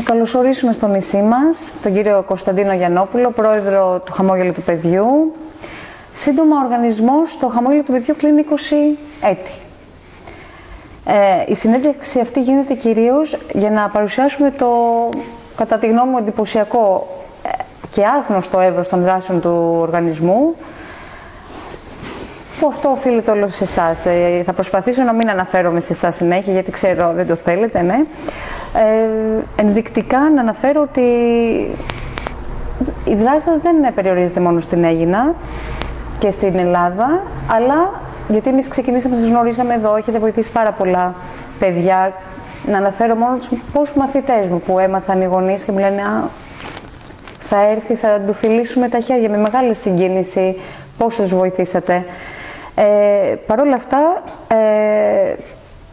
καλωσορίσουμε στο νησί μας τον κύριο Κωνσταντίνο Γιαννόπουλο, πρόεδρο του Χαμόγελου του Παιδιού. Σύντομα, ο οργανισμός το Χαμόγελο του Παιδιού κλείνει 20 έτη. Η συνέντευξη αυτή γίνεται κυρίως για να παρουσιάσουμε το, κατά τη γνώμη μου, εντυπωσιακό και άγνωστο εύρος των δράσεων του οργανισμού, που αυτό οφείλεται όλο σε εσάς. Θα προσπαθήσω να μην αναφέρομαι σε εσάς συνέχεια, γιατί ξέρω δεν το θέλετε, ναι. Ενδεικτικά να αναφέρω ότι η δράση σας δεν περιορίζεται μόνο στην Αίγινα και στην Ελλάδα, αλλά γιατί εμείς ξεκινήσαμε, σας γνωρίσαμε εδώ, έχετε βοηθήσει πάρα πολλά παιδιά. Να αναφέρω μόνο τους πόσους μαθητές μου που έμαθαν οι γονείς και μου λένε θα έρθει, θα του φιλήσουμε τα χέρια, με μεγάλη συγκίνηση, πώς τους βοηθήσατε. Παρ' όλα αυτά,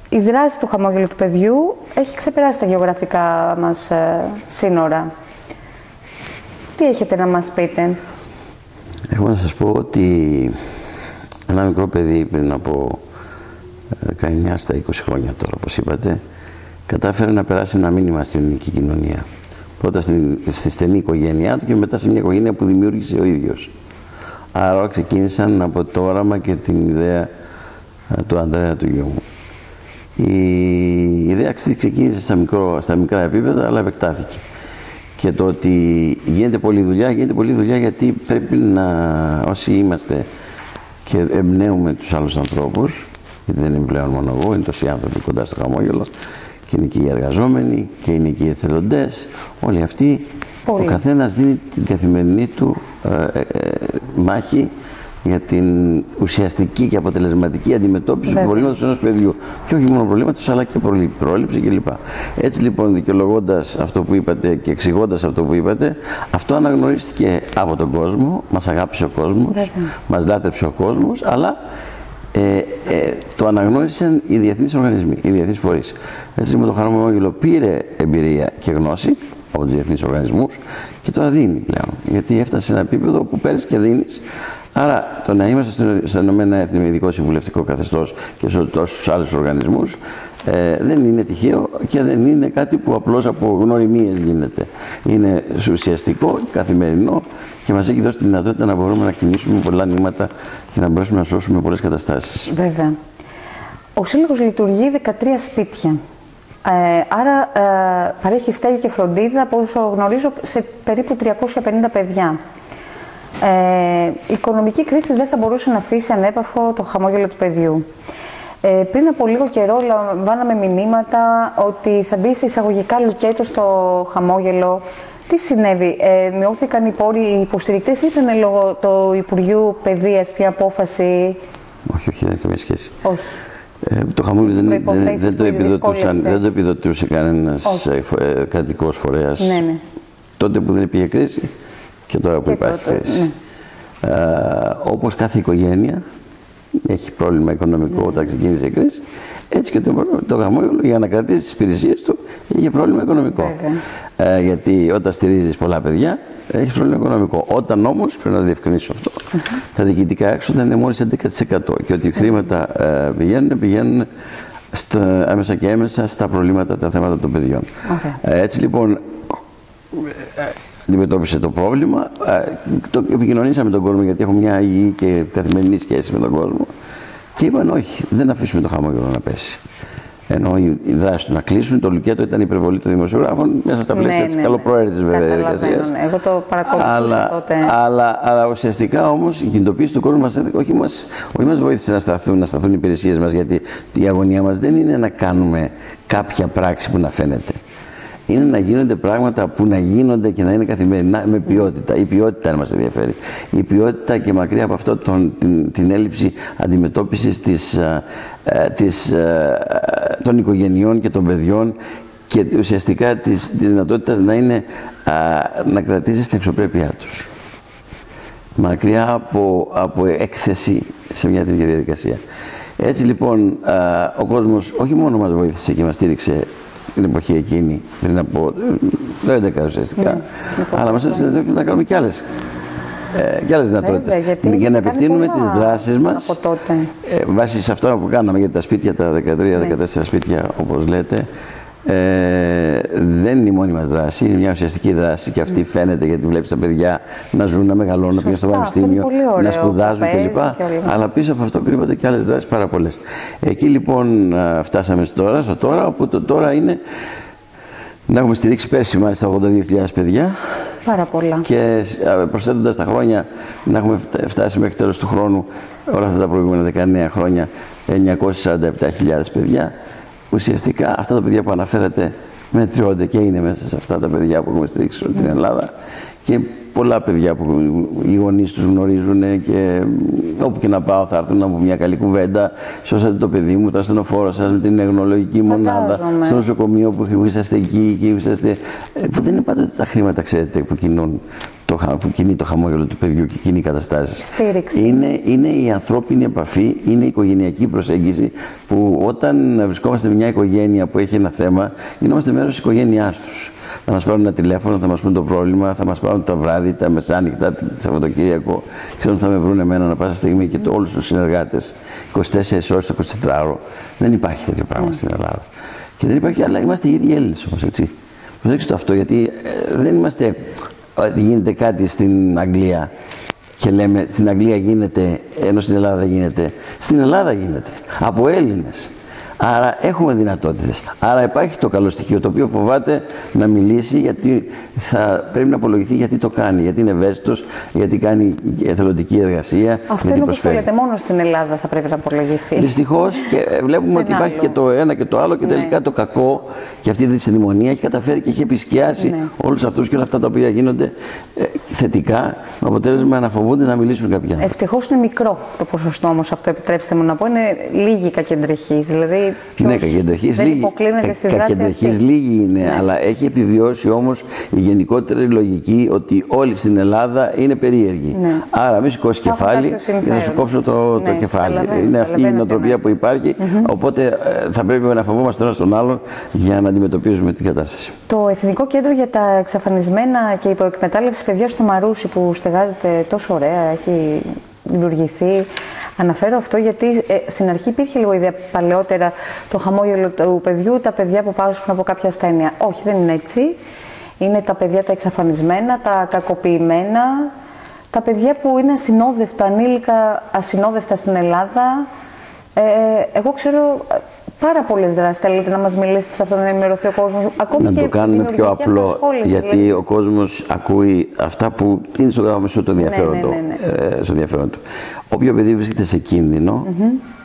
η δράση του Χαμόγελου του Παιδιού έχει ξεπεράσει τα γεωγραφικά μας σύνορα. Τι έχετε να μας πείτε? Έχω να σας πω ότι ένα μικρό παιδί πριν από 19 στα 20 χρόνια τώρα, όπως είπατε, κατάφερε να περάσει ένα μήνυμα στην ελληνική κοινωνία. Πρώτα στη στενή οικογένειά του και μετά σε μια οικογένεια που δημιούργησε ο ίδιος. Άρα ξεκίνησαν από το όραμα και την ιδέα του Ανδρέα, του γιού μου. Η ιδέα ξεκίνησε στα μικρά επίπεδα, αλλά επεκτάθηκε. Και το ότι γίνεται πολλή δουλειά γιατί πρέπει να, όσοι είμαστε και εμπνέουμε τους άλλους ανθρώπους, γιατί δεν είμαι πλέον μόνο εγώ, είναι τόσοι άνθρωποι κοντά στο Χαμόγελο, και είναι και οι εργαζόμενοι και είναι και οι εθελοντές, όλοι αυτοί, ο καθένας δίνει την καθημερινή του μάχη για την ουσιαστική και αποτελεσματική αντιμετώπιση του προβλήματος ενός παιδιού. Και όχι μόνο προβλήματος, αλλά και πρόληψη κλπ. Έτσι λοιπόν, δικαιολογώντας αυτό που είπατε και εξηγώντας αυτό που είπατε, αυτό αναγνωρίστηκε από τον κόσμο, μας αγάπησε ο κόσμος, μας λάτρεψε ο κόσμος, αλλά το αναγνώρισαν οι διεθνείς οργανισμοί, οι διεθνείς φορείς. Έτσι λοιπόν, το Χαμόγελο πήρε εμπειρία και γνώση από τους διεθνείς οργανισμούς και τώρα δίνει πλέον. Γιατί έφτασε σε ένα επίπεδο που παίρνεις και δίνεις. Άρα, το να είμαστε στα Ηνωμένα Έθνη με ειδικό συμβουλευτικό καθεστώς και σε τόσους άλλους οργανισμούς δεν είναι τυχαίο και δεν είναι κάτι που απλώς από γνωριμίες γίνεται. Είναι ουσιαστικό και καθημερινό και μας έχει δώσει τη δυνατότητα να μπορούμε να κινήσουμε πολλά νήματα και να μπορέσουμε να σώσουμε πολλές καταστάσεις. Βέβαια. Ο Σύλλογος λειτουργεί 13 σπίτια. Άρα παρέχει στέγη και φροντίδα, από όσο γνωρίζω, σε περίπου 350 παιδιά. Η οικονομική κρίση δεν θα μπορούσε να αφήσει ανέπαφο το Χαμόγελο του Παιδιού. Πριν από λίγο καιρό λαμβάναμε μηνύματα ότι θα μπει σε εισαγωγικά λουκέτο στο Χαμόγελο. Τι συνέβη, μειώθηκαν οι πόροι, οι υποστηρικτές, ή ήταν λόγω του Υπουργείου Παιδείας μια απόφαση? Όχι, δεν έχει καμία σχέση. Όχι. Το Χαμόγελο δεν το επιδοτούσε κανένας κρατικός φορέας. Ναι. Τότε που δεν υπήρχε κρίση και τώρα που υπάρχει κρίση. Όπως κάθε οικογένεια έχει πρόβλημα οικονομικό όταν ξεκίνησε η κρίση, έτσι και το Χαμόγελο για να κρατήσει τις υπηρεσίες του είχε πρόβλημα οικονομικό. Γιατί όταν στηρίζεις πολλά παιδιά έχει πρόβλημα οικονομικό. Όταν όμως, πρέπει να διευκρινίσω αυτό, τα διοικητικά έξοδα είναι μόλις 11% και ότι χρήματα πηγαίνουν άμεσα και έμεσα στα προβλήματα, τα θέματα των παιδιών. Έτσι λοιπόν, αντιμετώπισε το πρόβλημα, επικοινωνήσαμε με τον κόσμο, γιατί έχω μια υγιή και καθημερινή σχέση με τον κόσμο, και είπαν όχι, δεν αφήσουμε το Χαμόγελο να πέσει. Ενώ η δράση του να κλείσουν, το λουκέτο ήταν υπερβολή των δημοσιογράφων μέσα στα πλαίσια της καλοπροαίρετης βέβαια διαδικασίας. Εγώ το παρακολουθούσα τότε. Αλλά ουσιαστικά όμως η κινητοποίηση του κόσμου μας έδειξε, όχι μας βοήθησε να σταθούν οι υπηρεσίες μας, γιατί η αγωνία μας δεν είναι να κάνουμε κάποια πράξη που να φαίνεται. Είναι να γίνονται πράγματα που να γίνονται και να είναι καθημερινά με ποιότητα. Η ποιότητα μας ενδιαφέρει. Η ποιότητα και μακριά από αυτό την έλλειψη αντιμετώπισης των οικογενειών και των παιδιών και ουσιαστικά τη δυνατότητα να κρατήσεις την εξωπρέπειά τους. Μακριά από έκθεση σε μια τέτοια διαδικασία. Έτσι λοιπόν ο κόσμος όχι μόνο μας βοήθησε και μας στήριξε την εποχή εκείνη, πριν από 12 ουσιαστικά, αλλά μας έδωσε να κάνουμε και άλλες δυνατότητες. Για να επεκτείνουμε τις δράσεις μας βάσει σε αυτά που κάναμε για τα σπίτια, τα 13-14 σπίτια όπως λέτε, δεν είναι η μόνη μας δράση, είναι μια ουσιαστική δράση και αυτή φαίνεται γιατί βλέπεις τα παιδιά να ζουν, να μεγαλώνουν, να πηγαίνουν στο πανεπιστήμιο, να σπουδάζουν κλπ. Αλλά πίσω από αυτό κρύβονται και άλλες δράσεις πάρα πολλές. Εκεί λοιπόν φτάσαμε στο τώρα, όπου το τώρα είναι να έχουμε στηρίξει πέρσι μάλιστα 82.000 παιδιά. Πάρα πολλά. Και προσθέτοντας τα χρόνια να έχουμε φτάσει μέχρι τέλος του χρόνου, όλα αυτά τα προηγούμενα 19 χρόνια, 947.000 παιδιά. Ουσιαστικά αυτά τα παιδιά που αναφέρατε μετριώνται και είναι μέσα σε αυτά τα παιδιά που έχουμε στηρίξει σε όλη την Ελλάδα. Και πολλά παιδιά που οι γονείς τους γνωρίζουν και όπου και να πάω θα έρθουν να μου μια καλή κουβέντα. Σώσατε το παιδί μου, το ασθενοφόρο σας με την εγνολογική μονάδα, στο νοσοκομείο που είσαστε εκεί και είσαστε. Που δεν είναι πάντοτε τα χρήματα, ξέρετε, που κινεί το χαμόγελο του παιδιού και κινεί καταστάσεις. Είναι η ανθρώπινη επαφή, είναι η οικογενειακή προσέγγιση που όταν βρισκόμαστε με μια οικογένεια που έχει ένα θέμα, γινόμαστε μέρος της οικογένειάς τους. Θα μας πάρουν ένα τηλέφωνο, θα μας πούν το πρόβλημα, θα μας πάρουν τα βράδυ, τα μεσάνυχτα, το Σαββατοκύριακο. Ξέρουν ότι θα με βρουν εμένα ανά πάσα στιγμή και όλους τους συνεργάτες 24 ώρες το 24ωρο. Δεν υπάρχει τέτοιο πράγμα στην Ελλάδα. Και δεν υπάρχει, αλλά είμαστε οι ίδιοι Έλληνες όμως, έτσι. Προσέξτε το αυτό, γιατί δεν είμαστε ότι γίνεται κάτι στην Αγγλία και λέμε στην Αγγλία γίνεται, ενώ στην Ελλάδα δεν γίνεται. Στην Ελλάδα γίνεται. Από Έλληνες. Άρα έχουμε δυνατότητες. Άρα υπάρχει το καλό στοιχείο το οποίο φοβάται να μιλήσει γιατί θα πρέπει να απολογηθεί γιατί το κάνει. Γιατί είναι ευαίσθητος, γιατί κάνει εθελοντική εργασία. Αυτό είναι που θέλετε, μόνο στην Ελλάδα θα πρέπει να απολογηθεί. Δυστυχώς και βλέπουμε ότι υπάρχει και το ένα και το άλλο και τελικά το κακό και αυτή τη συνδημονία έχει καταφέρει και έχει επισκιάσει όλους αυτούς και όλα αυτά τα οποία γίνονται θετικά. Με αποτέλεσμα να φοβούνται να μιλήσουν κάποιοι άνθρωποι. Ευτυχώς είναι μικρό το ποσοστό όμως αυτό, επιτρέψτε μου να πω. Είναι λίγοι κακεντρεχείς. Δηλαδή ναι, κακεντρεχείς λίγοι είναι, αλλά έχει επιβιώσει όμως η γενικότερη λογική ότι όλοι στην Ελλάδα είναι περίεργοι. Άρα μη σηκώσει κεφάλι και θα σου κόψω το κεφάλι. Είναι αυτή η νοοτροπία που υπάρχει, οπότε θα πρέπει να φοβόμαστε ένα τον άλλον για να αντιμετωπίζουμε την κατάσταση. Το Εθνικό Κέντρο για τα Εξαφανισμένα και Υποεκμετάλλευση Παιδιών στο Μαρούσι που στεγάζεται τόσο ωραία, έχει δημιουργηθεί. Αναφέρω αυτό γιατί στην αρχή υπήρχε λίγο ιδέα παλαιότερα το χαμόγελο του παιδιού, τα παιδιά που πάσχουν από κάποια ασθένεια. Όχι, δεν είναι έτσι. Είναι τα παιδιά τα εξαφανισμένα, τα κακοποιημένα, τα παιδιά που είναι ασυνόδευτα, ανήλικα ασυνόδευτα στην Ελλάδα. Εγώ ξέρω πάρα πολλές δράσεις. Θέλετε να μας μιλήσετε σε αυτό, να ενημερωθεί ο κόσμος. Να το κάνουμε πιο απλό, γιατί ο κόσμος ακούει αυτά που είναι στο μεσό του ενδιαφέρον του. Όποιο παιδί βρίσκεται σε κίνδυνο,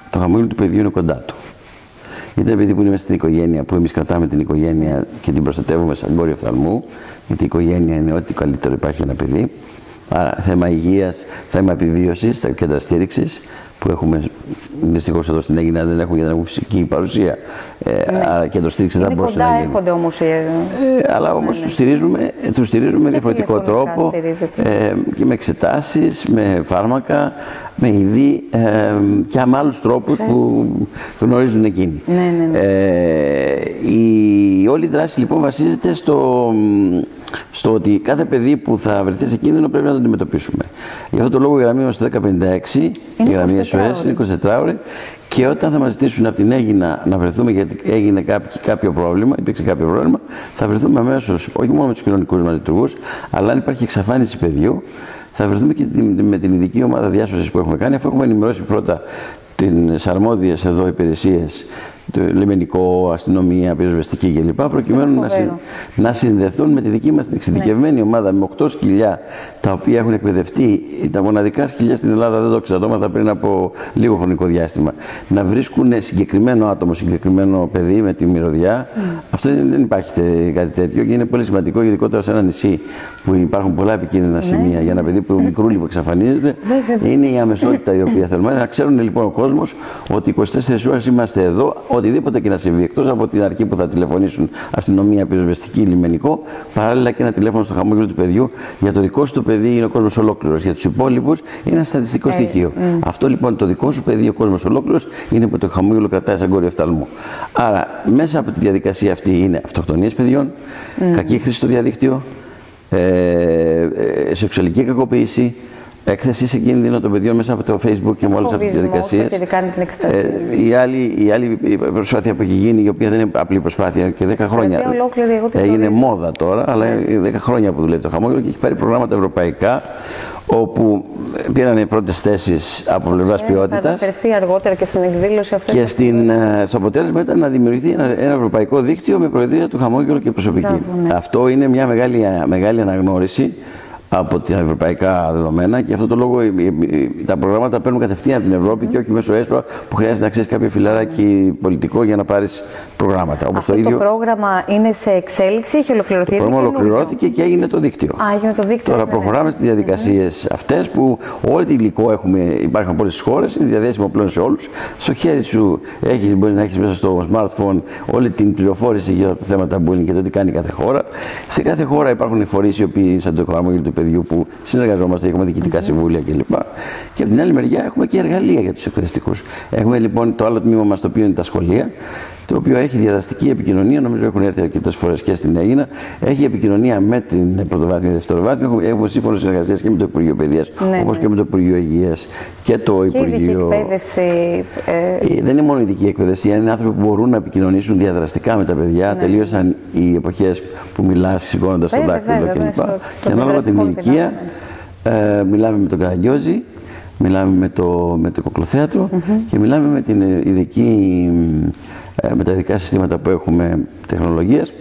το χαμόγελο του παιδιού είναι κοντά του. Γιατί είναι παιδί που είναι μέσα στην οικογένεια, που εμείς κρατάμε την οικογένεια και την προστατεύουμε σαν κόριο οφθαλμού, γιατί η οικογένεια είναι ό,τι καλύτερο υπάρχει ένα παιδί. Άρα θέμα υγείας, θέμα επιβίωσης, τα κέντρα στήριξης που έχουμε δυστυχώς εδώ στην Αίγινα δεν έχουν για να έχουν φυσική παρουσία. Άρα κέντρο στήριξη δεν μπορούσε να γίνει. Έρχονται όμως αλλά όμως τους στηρίζουμε με διαφορετικό τρόπο και με εξετάσεις, με φάρμακα, με είδη και με άλλους τρόπους που γνωρίζουν εκείνοι. Η όλη δράση λοιπόν βασίζεται στο ότι κάθε παιδί που θα βρεθεί σε κίνδυνο πρέπει να το αντιμετωπίσουμε. Γι' αυτό το λόγο η γραμμή μας το 1056, η γραμμή SOS είναι 24 ώρες και όταν θα μας ζητήσουν από την Αίγινα να βρεθούμε γιατί έγινε κάποιο πρόβλημα, υπήρξε κάποιο πρόβλημα, θα βρεθούμε αμέσως όχι μόνο με τους κοινωνικούς μας λειτουργούς, αλλά αν υπάρχει εξαφάνιση παιδιού, θα βρεθούμε και με την ειδική ομάδα διάσωσης που έχουμε κάνει, αφού έχουμε ενημερώσει πρώτα τις αρμόδιες εδώ υπηρεσίες, το λιμενικό, αστυνομία, πυροσβεστική κλπ. Προκειμένου να συνδεθούν με τη δική μας την εξειδικευμένη ομάδα με 8 σκυλιά, τα οποία έχουν εκπαιδευτεί. Τα μοναδικά σκυλιά στην Ελλάδα δεν το ξεδόματα πριν από λίγο χρονικό διάστημα. Να βρίσκουν συγκεκριμένο άτομο, συγκεκριμένο παιδί με τη μυρωδιά. Αυτό δεν υπάρχει κάτι τέτοιο και είναι πολύ σημαντικό, ειδικότερα σε ένα νησί που υπάρχουν πολλά επικίνδυνα σημεία για ένα παιδί που μικρούλι που εξαφανίζεται. Είναι η αμεσότητα η οποία θέλουμε. Να ξέρουν λοιπόν ο κόσμος ότι 24 ώρες είμαστε εδώ. Οτιδήποτε και να συμβεί, εκτός από την αρχή που θα τηλεφωνήσουν αστυνομία, πυροσβεστική, λιμενικό, παράλληλα και ένα τηλέφωνο στο χαμόγελο του παιδιού. Για το δικό σου το παιδί είναι ο κόσμος ολόκληρος. Για τους υπόλοιπους είναι ένα στατιστικό στοιχείο. Αυτό λοιπόν το δικό σου παιδί, ο κόσμος ολόκληρος, είναι που το χαμόγελο κρατάει σαν κόριο οφθαλμού. Άρα, μέσα από τη διαδικασία αυτή είναι αυτοκτονίες παιδιών, κακή χρήση στο διαδίκτυο, σεξουαλική κακοποίηση, έκθεση σε κίνδυνο των παιδιών μέσα από το Facebook και με όλες αυτές τις διαδικασίες. Η άλλη προσπάθεια που έχει γίνει, η οποία δεν είναι απλή προσπάθεια και 10 χρόνια. Έγινε μόδα τώρα, αλλά 10 χρόνια που δουλεύει το χαμόγελο και έχει πάρει προγράμματα ευρωπαϊκά, όπου πήραν πρώτες θέσεις από πλευράς ποιότητας. Θα αναφερθεί αργότερα και στην εκδήλωση αυτή. Και στο αποτέλεσμα ήταν να δημιουργηθεί ένα ευρωπαϊκό δίκτυο με προεδρία του χαμόγελο και προσωπική. Αυτό είναι μια μεγάλη αναγνώριση από τα ευρωπαϊκά δεδομένα και αυτό το λόγο τα προγράμματα παίρνουν κατευθείαν από την Ευρώπη και όχι μέσω ΕΣΠΑ που χρειάζεται να ξέρει κάποιο φιλαράκι πολιτικό για να πάρει προγράμματα. Όπως αυτό το πρόγραμμα είναι σε εξέλιξη, έχει ολοκληρωθεί. Το πρόγραμμα ολοκληρώθηκε και έγινε το δίκτυο. Έγινε το δίκτυο. Τώρα προχωράμε στις διαδικασίες αυτές που όλη τη υλικό υπάρχουν από όλες τις χώρες, είναι διαθέσιμο πλέον σε όλους. Στο χέρι σου μπορεί να έχεις μέσα στο smartphone όλη την πληροφόρηση για τα θέματα bullying και το τι κάνει κάθε χώρα. Σε κάθε χώρα υπάρχουν οι φορείς οι οποίοι, σαν το χαμόγελο του παιδιού, που συνεργαζόμαστε, έχουμε διοικητικά συμβούλια κλπ. Και από την άλλη μεριά έχουμε και εργαλεία για τους εκπαιδευτικούς. Έχουμε λοιπόν το άλλο τμήμα μας, το οποίο είναι τα σχολεία, το οποίο έχει διαδραστική επικοινωνία, νομίζω έχουν έρθει αρκετές φορές και στην Αίγινα. Έχει επικοινωνία με την πρωτοβάθμια και δευτεροβάθμια. Έχουμε σύμφωνο συνεργασίας και με το Υπουργείο Παιδείας, όπως και με το Υπουργείο Υγείας και το Υπουργείο. Η ειδική εκπαίδευση. Δεν είναι μόνο η ειδική εκπαίδευση, είναι άνθρωποι που μπορούν να επικοινωνήσουν διαδραστικά με τα παιδιά. Τελείωσαν οι εποχές που μιλάς σηκώνοντας το δάχτυλο κλπ. Και ανάλογα την ηλικία, μιλάμε με τον Καραγκιόζη, μιλάμε με το Κοκλοθέατρο και μιλάμε με την με τα ειδικά συστήματα που έχουμε τεχνολογίας,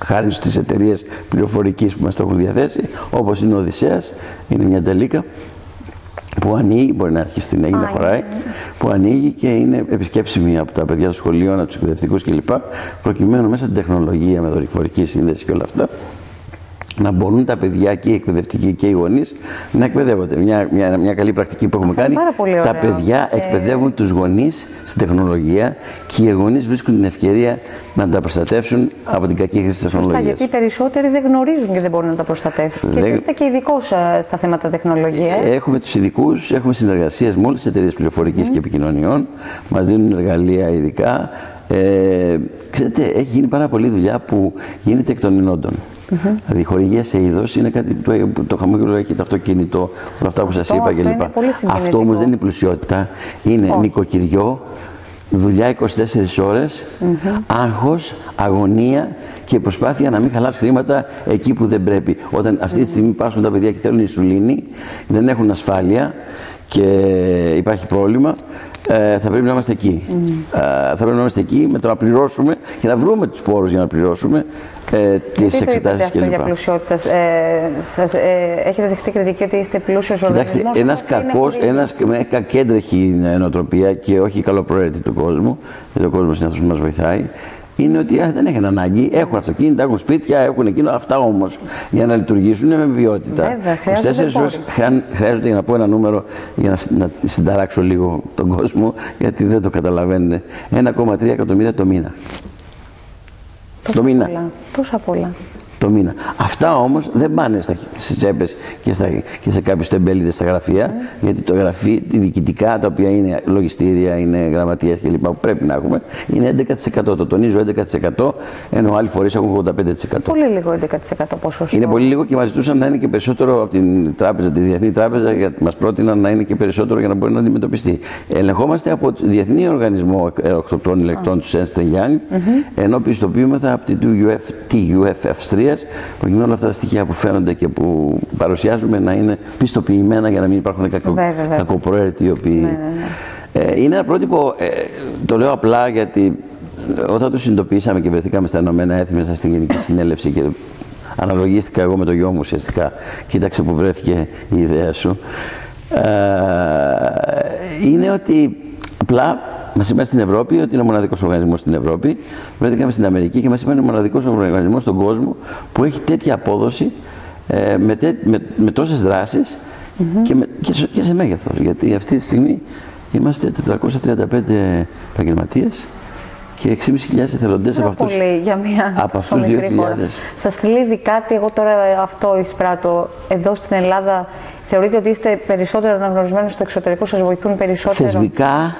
χάρη στις εταιρείες πληροφορικής που μας το έχουν διαθέσει, όπως είναι ο Οδυσσέας, είναι μια τελίκα που ανοίγει, μπορεί να έρθει στην Αίγινα, χωράει, που ανοίγει και είναι επισκέψιμη από τα παιδιά των σχολείων, από τους εκπαιδευτικούς κλπ. Προκειμένου μέσα την τεχνολογία με δορυφορική σύνδεση και όλα αυτά, να μπορούν τα παιδιά και οι εκπαιδευτικοί και οι γονείς να εκπαιδεύονται. Μια καλή πρακτική που έχουμε κάνει. Τα παιδιά εκπαιδεύουν τους γονείς στην τεχνολογία και οι γονείς βρίσκουν την ευκαιρία να τα προστατεύσουν από την κακή χρήση της τεχνολογίας. Γιατί οι περισσότεροι δεν γνωρίζουν και δεν μπορούν να τα προστατεύσουν. Και είστε και ειδικός στα θέματα τεχνολογίας. Έχουμε τους ειδικούς, έχουμε συνεργασίες με όλες τις εταιρείες πληροφορικής και επικοινωνιών. Μας δίνουν εργαλεία ειδικά. Ξέρετε, έχει γίνει πάρα πολλή δουλειά που γίνεται εκ των ηνόντων. Δηλαδή, η χορηγία σε είδος είναι κάτι που το χαμόγελο έχει, το αυτοκίνητο, όλα αυτά που σας είπα κλπ. Αυτό όμως δεν είναι πλουσιότητα. Είναι νοικοκυριό, δουλειά 24 ώρες, άγχος, αγωνία και προσπάθεια να μην χαλάς χρήματα εκεί που δεν πρέπει. Όταν αυτή τη στιγμή πάσχουν τα παιδιά και θέλουν ινσουλίνη, δεν έχουν ασφάλεια και υπάρχει πρόβλημα, θα πρέπει να είμαστε εκεί. Θα πρέπει να είμαστε εκεί με το να πληρώσουμε και να βρούμε τους πόρους για να πληρώσουμε τις εξετάσεις κλπ. Για πλουσιότητα, έχετε δεχτεί κριτική ότι είστε πλούσιος οργανισμός? Κοιτάξτε, ένας κακέντρεχη νοοτροπία και όχι καλοπροαίρετη του κόσμου, γιατί ο κόσμος είναι αυτός που μας βοηθάει, είναι ότι δεν έχουν ανάγκη, έχουν αυτοκίνητα, έχουν σπίτια, έχουν εκείνο. Αυτά όμως για να λειτουργήσουν με ποιότητα. 24 ώρες χρειάζονται, για να πω ένα νούμερο, για να συνταράξω λίγο τον κόσμο, γιατί δεν το καταλαβαίνουν. 1,3 εκατομμύρια το μήνα. Τόσα πολλά. Το μήνα. Αυτά όμως δεν πάνε στις τσέπες και σε κάποιους τεμπέληδες στα γραφεία, γιατί το γραφείο, διοικητικά, τα οποία είναι λογιστήρια, είναι γραμματείες κλπ. Που πρέπει να έχουμε, είναι 11%. Το τονίζω 11%, ενώ άλλοι φορείς έχουν 85%. Πολύ λίγο 11% ποσοστό. Είναι πολύ λίγο και μας ζητούσαν να είναι και περισσότερο από την τράπεζα, τη Διεθνή Τράπεζα, γιατί μας πρότειναν να είναι και περισσότερο για να μπορεί να αντιμετωπιστεί. Ελεγχόμαστε από το Διεθνή Οργανισμό των Ελεκτών του Ernst & Young, ενώ πιστοποιούμεθα από την TUF Αυστρίας, προκειμένου όλα αυτά τα στοιχεία που φαίνονται και που παρουσιάζουμε να είναι πιστοποιημένα για να μην υπάρχουν κακοπροαίρετοι οι οποίοι. Είναι ένα πρότυπο, το λέω απλά γιατί όταν το συνειδητοποιήσαμε και βρεθήκαμε στα Ηνωμένα Έθνη μέσα στην Γενική Συνέλευση και αναλογίστηκα εγώ με το γιο μου ουσιαστικά, κοίταξε που βρέθηκε η ιδέα σου, είναι ότι απλά μας είπαν στην Ευρώπη ότι είναι ο μοναδικός οργανισμός στην Ευρώπη. Βρέθηκαμε στην Αμερική και μας είπαν είναι ο μοναδικός οργανισμός στον κόσμο που έχει τέτοια απόδοση με τόσες δράσεις και σε μέγεθος. Γιατί αυτή τη στιγμή είμαστε 435 επαγγελματίες και 6.500 εθελοντές από αυτούς 2.000. Σας θλίβει κάτι, εγώ τώρα αυτό εισπράττω, εδώ στην Ελλάδα Θεωρείτε ότι είστε περισσότερο αναγνωρισμένοι στο εξωτερικό, σας βοηθούν περισσότερο?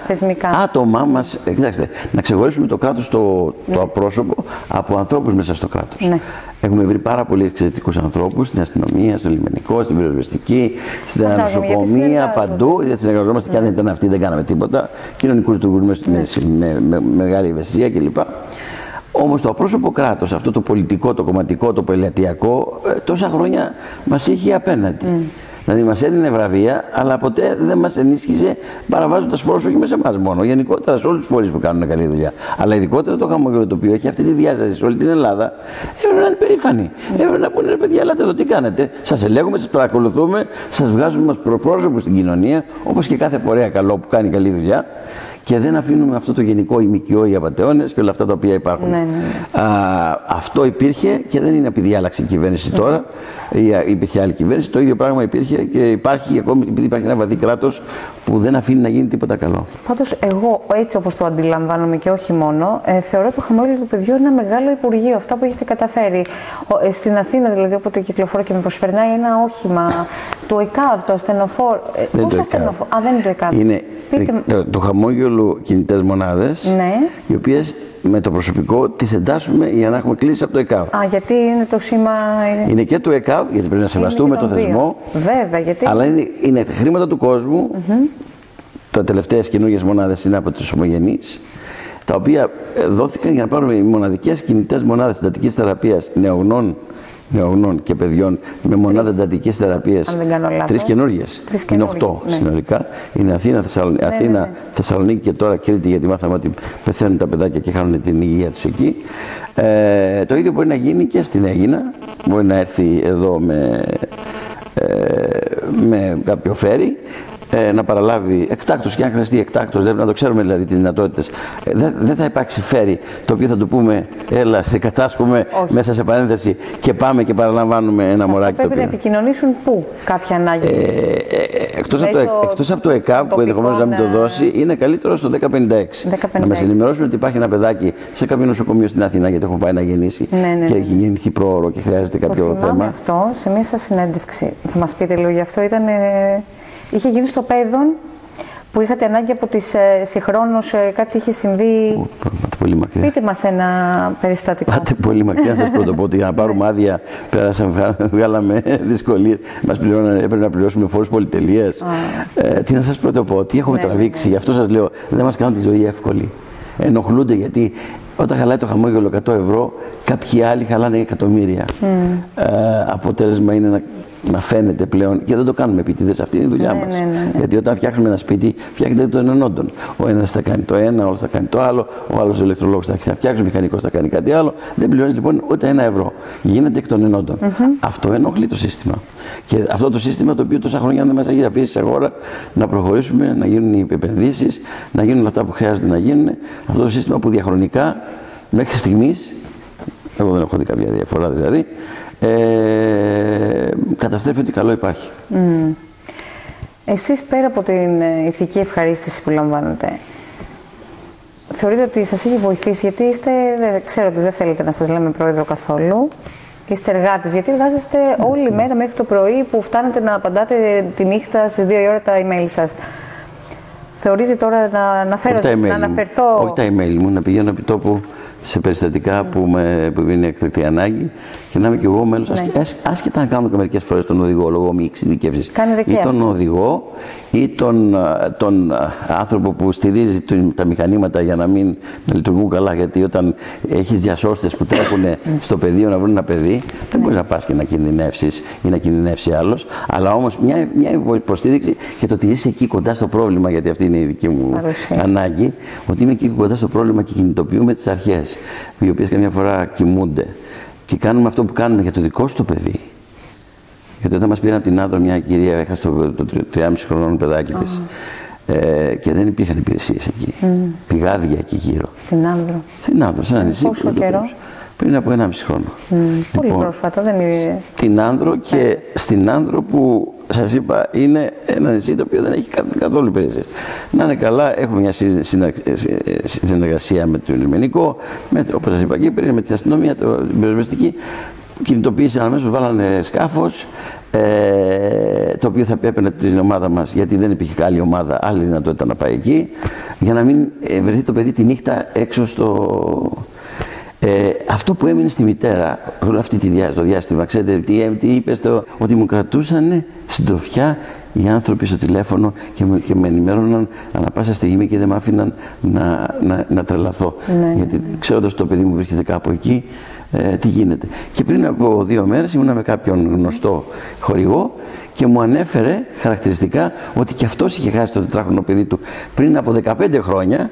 Θεσμικά. Άτομά μας. Κοιτάξτε, να ξεχωρίσουμε το κράτος το απρόσωπο από ανθρώπους μέσα στο κράτος. Ναι. Έχουμε βρει πάρα πολλοί εξαιρετικούς ανθρώπους στην αστυνομία, στο λιμενικό, στην πυροσβεστική, στα νοσοκομεία, παντού. Γιατί συνεργαζόμαστε και αν δεν ήταν αυτοί δεν κάναμε τίποτα. Κοινωνικούς λειτουργούς με μεγάλη ευαισθησία κλπ. Όμως το απρόσωπο κράτος, αυτό το πολιτικό, το κομματικό, το πελατειακό, τόσα χρόνια μας είχε απέναντι. Δηλαδή μας έδινε βραβεία, αλλά ποτέ δεν μας ενίσχυσε παραβάζοντας φόρους, όχι μέσα σε εμάς μόνο, γενικότερα σε όλους τους φορείς που κάνουν καλή δουλειά. Αλλά ειδικότερα το χαμόγελο το οποίο έχει αυτή τη διάσταση σε όλη την Ελλάδα, έπρεπε να είναι περήφανοι. Έπρεπε να πούνε: ρε παιδιά, ελάτε εδώ, τι κάνετε? Σας ελέγχουμε, σας παρακολουθούμε, σας βγάζουμε ως προπρόσωπους στην κοινωνία, όπως και κάθε φορέα καλό που κάνει καλή δουλειά. Και δεν αφήνουμε αυτό το γενικό ημικιό, οι απατεώνες και όλα αυτά τα οποία υπάρχουν. Αυτό υπήρχε και δεν είναι επειδή άλλαξε η κυβέρνηση τώρα ή υπήρχε άλλη κυβέρνηση. Το ίδιο πράγμα υπήρχε και υπάρχει ακόμη επειδή υπάρχει ένα βαθύ κράτος που δεν αφήνει να γίνει τίποτα καλό. Πάντως, εγώ έτσι όπως το αντιλαμβάνομαι και όχι μόνο, θεωρώ το χαμόγελο του παιδιού ένα μεγάλο υπουργείο. Αυτά που έχετε καταφέρει. Στην Αθήνα, δηλαδή, όποτε κυκλοφορώ και με προσπερνάει ένα όχημα του ΕΚΑΒ, το ασθενοφόρο. Όχι ασθενοφόρο. Α, δεν είναι το ΕΚΑΒ. Είναι το χαμόγελο κινητές μονάδες, οι οποίες με το προσωπικό τις εντάσσουμε για να έχουμε κλείσει από το ΕΚΑΒ. Α, γιατί είναι το σήμα. Είναι και του ΕΚΑΒ, γιατί πρέπει να σεβαστούμε το θεσμό. Βέβαια, γιατί. Αλλά είναι χρήματα του κόσμου. Τα τελευταίες καινούργιες μονάδες είναι από τους ομογενείς, τα οποία δόθηκαν για να πάρουμε οι μοναδικές κινητές μονάδες εντατικής θεραπείας νεογνών και παιδιών με μονάδα εντατικής θεραπείας. Τρεις καινούργιες. Είναι 8 συνολικά. Είναι Αθήνα, Θεσσαλονίκη και τώρα Κρήτη, γιατί μάθαμε ότι πεθαίνουν τα παιδάκια και χάνουν την υγεία τους εκεί. Το ίδιο μπορεί να γίνει και στην Αίγινα. Μπορεί να έρθει εδώ με κάποιο φέρι, να παραλάβει εκτάκτως και αν χρειαστεί εκτάκτως, πρέπει να το ξέρουμε δηλαδή τις δυνατότητες. Δεν θα υπάρξει φέρι το οποίο θα του πούμε έλα σε κατάσχουμε μέσα σε παρένθεση και πάμε και παραλαμβάνουμε ένα μοράκι. Πρέπει να επικοινωνήσουν πού κάποια ανάγκη. Εκτός από το ΕΚΑΒ που ενδεχομένως να μην το δώσει, είναι καλύτερο στο 1056. Να μας ενημερώσουν ότι υπάρχει ένα παιδάκι σε κάποιο νοσοκομείο στην Αθήνα, γιατί έχω πάει να γεννήσει και έχει γεννηθεί πρόωρο και χρειάζεται κάποιο θέμα. Αυτό σε μια σας συνέντευξη, θα μας πείτε λίγο γι' αυτό, είχε γίνει στο Πέδον που είχατε ανάγκη από τις συγχρόνως κάτι είχε συμβεί. Πάτε πολύ μακριά. Πείτε μας ένα περιστατικό. Πάτε πολύ μακριά, να σας πρωτοπώ ότι για να πάρουμε άδεια βγάλαμε δυσκολίες. Έπρεπε να πληρώσουμε φόρους πολυτελείας. Τι να σας πρωτοπώ, τι έχουμε τραβήξει. Γι' αυτό σας λέω, δεν μας κάνουν τη ζωή εύκολη. Ενοχλούνται γιατί όταν χαλάει το χαμόγελο 100 ευρώ, κάποιοι άλλοι χαλάνε εκατομμύρια. Αποτέλεσμα είναι να φαίνεται πλέον και δεν το κάνουμε επίτηδες. Αυτή είναι η δουλειά μας. Γιατί όταν φτιάχνουμε ένα σπίτι, φτιάχνεται των ενόντων. Ο ένας θα κάνει το ένα, ο άλλος θα κάνει το άλλο, ο άλλος ο ηλεκτρολόγος θα φτιάξει, ο μηχανικός θα κάνει κάτι άλλο. Δεν πληρώνεις λοιπόν ούτε 1 ευρώ. Γίνεται εκ των ενόντων. Αυτό ενοχλεί το σύστημα. Και αυτό το σύστημα το οποίο τόσα χρόνια δεν μας έχει αφήσει σε χώρα να προχωρήσουμε, να γίνουν οι επενδύσεις, να γίνουν όλα αυτά που χρειάζεται να γίνουν. Αυτό το σύστημα που διαχρονικά μέχρι στιγμής, εγώ δεν έχω δει κάποια διαφορά δηλαδή, καταστρέφει ότι καλό υπάρχει. Εσείς πέρα από την ηθική ευχαρίστηση που λαμβάνετε, θεωρείτε ότι σας έχει βοηθήσει, γιατί ξέρω ότι δεν θέλετε να σας λέμε πρόεδρο καθόλου, είστε εργάτες, γιατί εργάζεστε όλη μέρα μέχρι το πρωί που φτάνετε να απαντάτε τη νύχτα στις 2 η ώρα τα email σας. Θεωρείτε τώρα να αναφερθώ. Όχι τα email μου, να πηγαίνω επί τόπου σε περιστατικά που είναι εκτακτή ανάγκη και να είμαι και εγώ μέλος, άσχετα να κάνω και μερικές φορές τον οδηγό, λόγω μη εξειδικεύσης, ή τον οδηγό ή τον άνθρωπο που στηρίζει τα μηχανήματα για να μην λειτουργούν καλά, γιατί όταν έχεις διασώστες που τρέχουν στο πεδίο να βρουν ένα παιδί, δεν μπορείς να πας και να κινδυνεύσεις ή να κινδυνεύσει άλλος, αλλά όμως μια υποστήριξη και το ότι είσαι εκεί κοντά στο πρόβλημα, γιατί αυτή είναι η δική μου ανάγκη, ότι είμαι εκεί κοντά στο πρόβλημα και κινητοποιούμε τις αρχές, οι οποίες καμιά φορά κοιμούνται και κάνουμε αυτό που κάνουμε για το δικό σου το παιδί. Γιατί όταν μας πήραν από την Άνδρο μια κυρία, έχασε το 3,5 χρονών παιδάκι της και δεν υπήρχαν υπηρεσίες εκεί. Πηγάδια εκεί γύρω. Στην Άνδρο. Στην Άνδρο, σε ένα νησί. Πόσο καιρό? Πριν από 1,5 χρόνο. Πολύ πρόσφατα, δεν είναι. Στην Άνδρο και στην Άνδρο που σας είπα είναι ένα νησί το οποίο δεν έχει καθόλου υπηρεσίες. Να είναι καλά, έχουμε μια συνεργασία με το λιμενικό, όπως σας είπα και πριν, με την αστυνομία, την πυροσβεστική. Κινητοποίησαν αμέσως, βάλανε σκάφος, το οποίο θα έπαιρνε την ομάδα μας, γιατί δεν υπήρχε άλλη ομάδα, άλλη δυνατότητα να πάει εκεί, για να μην βρεθεί το παιδί τη νύχτα έξω στο... αυτό που έμεινε στη μητέρα όλο αυτό το διάστημα, ξέρετε τι είπε, ότι μου κρατούσαν συντροφιά οι άνθρωποι στο τηλέφωνο και με ενημέρωναν ανά πάσα στιγμή και δεν με άφηναν να τρελαθώ. Γιατί ξέροντας το παιδί μου βρίσκεται κάπου εκεί, τι γίνεται. Και πριν από 2 μέρες ήμουνα με κάποιον γνωστό χορηγό και μου ανέφερε χαρακτηριστικά ότι και αυτός είχε χάσει το 4χρονο παιδί του πριν από 15 χρόνια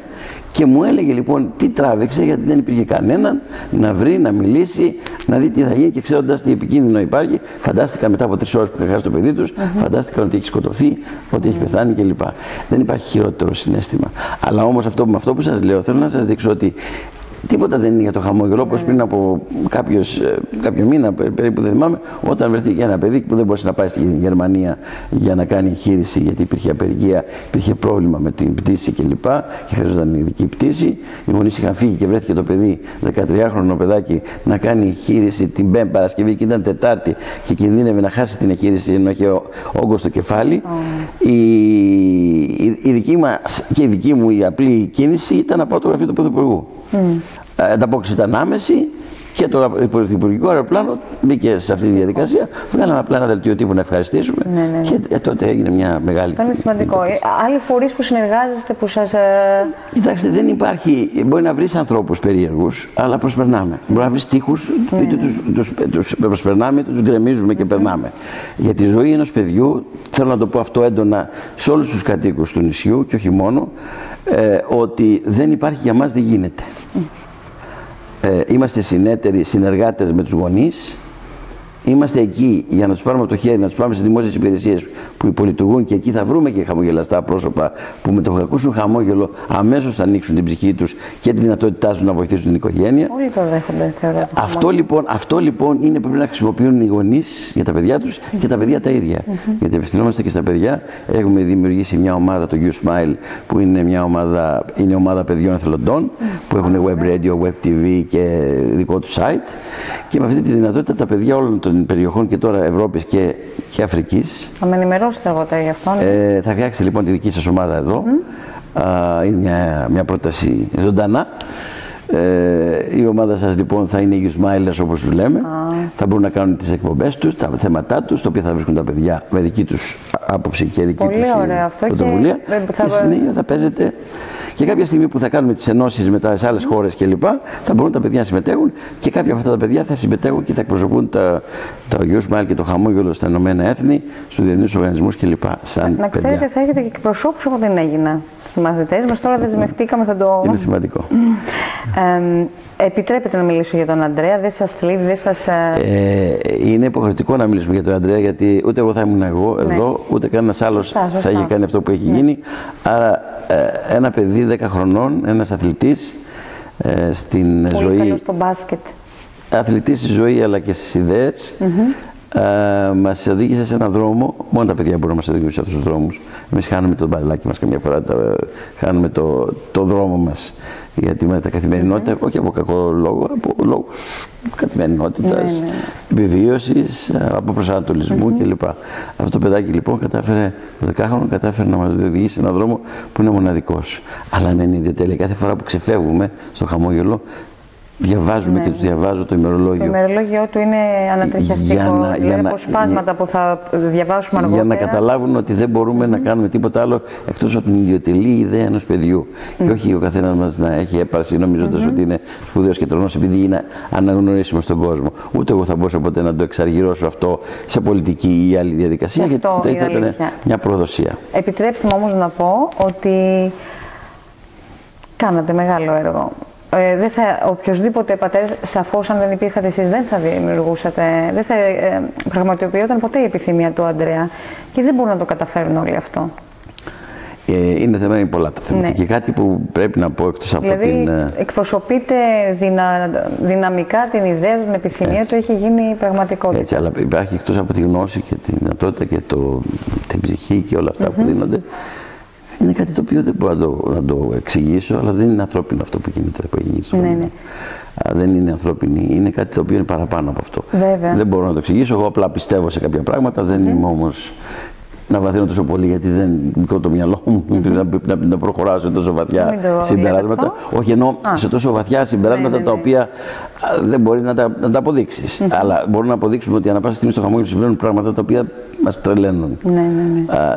και μου έλεγε λοιπόν τι τράβηξε, γιατί δεν υπήρχε κανέναν να βρει, να μιλήσει, να δει τι θα γίνει, και ξέροντας τι επικίνδυνο υπάρχει, φαντάστηκαν μετά από 3 ώρες που είχα χάσει το παιδί τους, φαντάστηκαν ότι έχει σκοτωθεί, ότι έχει πεθάνει κλπ. Δεν υπάρχει χειρότερο συναίσθημα. Αλλά όμως αυτό που σας λέω, θέλω να σας δείξω ότι τίποτα δεν είναι για το χαμόγελο, όπως πριν από κάποιο μήνα περίπου, δεν θυμάμαι, όταν βρέθηκε ένα παιδί που δεν μπορούσε να πάει στη Γερμανία για να κάνει εγχείρηση, γιατί υπήρχε απεργία, υπήρχε πρόβλημα με την πτήση κλπ. Και χρειαζόταν ειδική πτήση. Οι γονείς είχαν φύγει και βρέθηκε το παιδί, 13χρονο παιδάκι, να κάνει εγχείρηση την Πέμπτη Παρασκευή και ήταν Τετάρτη και κινδύνευε να χάσει την εγχείρηση ενώ είχε όγκο στο κεφάλι. Η δική μας και η δική μου η απλή κίνηση ήταν να πάω το γραφείο του Πρωθυπουργού. Ανταπόκριση ήταν άμεση και το Πρωθυπουργικό αεροπλάνο μπήκε σε αυτή τη διαδικασία. Βγάλαμε απλά ένα δελτίο τύπου να ευχαριστήσουμε και τότε έγινε μια μεγάλη. Αυτό είναι σημαντικό. Άλλοι φορείς που συνεργάζεστε, που σας. Κοιτάξτε, δεν υπάρχει. Μπορεί να βρεις ανθρώπους περίεργους, αλλά προσπερνάμε. Μπορεί να βρεις τείχους, είτε τους προσπερνάμε, είτε τους γκρεμίζουμε και περνάμε. Για τη ζωή ενός παιδιού, θέλω να το πω αυτό έντονα σε όλους τους κατοίκους του νησιού και όχι μόνο, ότι δεν υπάρχει για μας, δεν γίνεται. Είμαστε συνέτεροι, συνεργάτες με τους γονείς. Είμαστε εκεί για να τους πάρουμε από το χέρι, να τους πάμε σε δημόσιες υπηρεσίες που υπολειτουργούν, και εκεί θα βρούμε και χαμογελαστά πρόσωπα που με το που ακούσουν χαμόγελο αμέσως θα ανοίξουν την ψυχή τους και τη δυνατότητά τους να βοηθήσουν την οικογένεια. Όλοι το δέχονται, θεωρώ. Αυτό λοιπόν είναι που πρέπει να χρησιμοποιούν οι γονείς για τα παιδιά τους και τα παιδιά τα ίδια. Γιατί απευθυνόμαστε και στα παιδιά. Έχουμε δημιουργήσει μια ομάδα, το U-Smile, που είναι μια ομάδα παιδιών εθελοντών που έχουν web radio, web TV και δικό του site. Και με αυτή τη δυνατότητα τα παιδιά όλων των περιοχών και τώρα Ευρώπης και Αφρικής. Θα με ενημερώσετε αργότερα γι' αυτό. Θα φτιάξετε λοιπόν τη δική σας ομάδα εδώ. Είναι μια πρόταση ζωντανά. Η ομάδα σας λοιπόν θα είναι U-Smilers, όπως τους λέμε. Θα μπορούν να κάνουν τις εκπομπές τους, τα θέματά τους, τα οποία θα βρίσκουν τα παιδιά με δική τους άποψη και δική τους πρωτοβουλία. Και συνέχεια θα παίζετε. Και κάποια στιγμή που θα κάνουμε τις ενώσεις με τις άλλες χώρες κλπ., θα μπορούν τα παιδιά να συμμετέχουν, και κάποια από αυτά τα παιδιά θα συμμετέχουν και θα εκπροσωπούν το U-Smile και το χαμόγελο στα Ηνωμένα Έθνη, στους διεθνείς οργανισμούς κλπ. Να ξέρετε, θα έχετε και εκπροσώπους από την Αίγινα. Στους μαθητές μας τώρα δεσμευτήκαμε, θα το. Είναι σημαντικό. Επιτρέπετε να μιλήσω για τον Αντρέα, δεν σας θλίβει, δεν σας. Είναι υποχρεωτικό να μιλήσουμε για τον Αντρέα, γιατί ούτε εγώ θα ήμουν εδώ, ούτε κανένας άλλος θα είχε κάνει αυτό που έχει γίνει. Άρα, ένα παιδί 10 χρονών, ένας αθλητής στην ζωή. Πολύ καλό στο μπάσκετ. Αθλητής στη ζωή αλλά και στις ιδέες. Μας οδήγησε σε έναν δρόμο, μόνο τα παιδιά μπορούν να μας οδηγήσουν σε αυτούς τους δρόμους. Εμείς χάνουμε το μπαλάκι μας καμιά φορά, χάνουμε το δρόμο μας. Γιατί με τα καθημερινότητα, όχι από κακό λόγο, από λόγους καθημερινότητας, επιβίωσης, από προσανατολισμού κλπ. Αυτό το παιδάκι λοιπόν κατάφερε, το 10χρονο, κατάφερε να μας οδηγήσει σε έναν δρόμο που είναι μοναδικός. Αλλά δεν είναι ιδιαίτερη. Κάθε φορά που ξεφεύγουμε στο χαμόγελο, διαβάζουμε και τους διαβάζω το ημερολόγιο. Το ημερολόγιο του είναι ανατριχιαστικό. Δηλαδή αποσπάσματα που θα διαβάσουμε αργότερα. Για να καταλάβουν ότι δεν μπορούμε να κάνουμε τίποτα άλλο εκτός από την ιδιωτελή ιδέα ενός παιδιού. Και όχι ο καθένας μας να έχει έπαρση νομίζοντας ότι είναι σπουδαίος και τρονός επειδή είναι αναγνωρίσιμο στον κόσμο. Ούτε εγώ θα μπορούσα ποτέ να το εξαργυρώσω αυτό σε πολιτική ή άλλη διαδικασία, γιατί θα ήταν μια προδοσία. Επιτρέψτε μου όμως να πω ότι κάνατε μεγάλο έργο. Οποιοσδήποτε πατέρας, σαφώς αν δεν υπήρχατε εσείς, δεν θα δημιουργούσατε, δεν θα πραγματοποιόταν ποτέ η επιθυμία του Αντρέα. Και δεν μπορούν να το καταφέρουν όλοι αυτό. Είναι θέμα, είναι πολλά τα θέματα. Και κάτι που πρέπει να πω εκτός από την. Εκπροσωπείται δυναμικά την ιδέα του, την επιθυμία του, έχει γίνει πραγματικότητα. Έτσι, αλλά υπάρχει εκτός από τη γνώση και τη δυνατότητα και την ψυχή και όλα αυτά που δίνονται. Είναι κάτι το οποίο δεν μπορώ να το εξηγήσω, αλλά δεν είναι ανθρώπινο αυτό που γίνεται, που έχει γίνει στο δεν είναι ανθρώπινη. Είναι κάτι το οποίο είναι παραπάνω από αυτό. Βέβαια. Δεν μπορώ να το εξηγήσω. Εγώ απλά πιστεύω σε κάποια πράγματα. Δεν είμαι όμως να βαθύνω τόσο πολύ, γιατί δεν μικρό το μυαλό μου να προχωράω σε τόσο βαθιά συμπεράσματα. Όχι, εννοώ σε τόσο βαθιά συμπεράσματα τα οποία δεν μπορεί να τα αποδείξεις. Αλλά μπορούμε να αποδείξουμε ότι ανά πάσα στιγμή στο χαμόγελο συμβαίνουν πράγματα τα οποία μας τρελαίνουν.